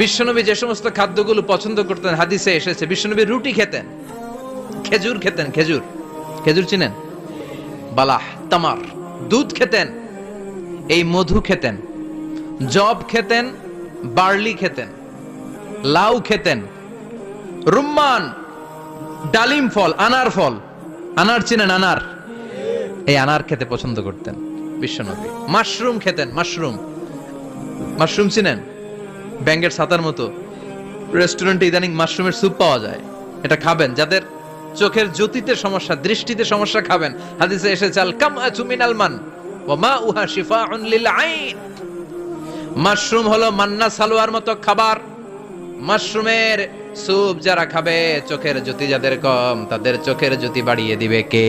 বিশ্বনবী যে সমস্ত খাদ্যগুলো পছন্দ করতেন হাদিসে এসেছে। বিশ্বনবী রুটি খেতেন, খেজুর খেতেন, খেজুর, খেজুর চিনেন? বালাহ, তামার, দুধ খেতেন, এই মধু খেতেন, জব খেতেন, বার্লি খেতেন, লাউ খেতেন, রুম্মান, ডালিম ফল, আনার ফল, আনার চিনেন? আনার, এই আনার খেতে পছন্দ করতেন বিশ্বনবী। মাশরুম খেতেন, মাশরুম, মাশরুম চিনেন? ব্যাঙের ছাতার মতো। রেস্টুরেন্টে ইদানিং মাশরুমের স্যুপ পাওয়া যায়, এটা খাবেন। যাদের চোখের জ্যোতিতে সমস্যা, দৃষ্টিতে সমস্যা, খাবেন। হাদিসে এসেছে আল কামআতু মিনাল মান ওয়া মাউহা শিফাউন লিল আইন। মাশরুম হলো মান্না সালোয়ার মতো খাবার। মাশরুমের স্যুপ যারা খাবে, চোখের জ্যোতি যাদের কম, তাদের চোখের জ্যোতি বাড়িয়ে দিবে কে?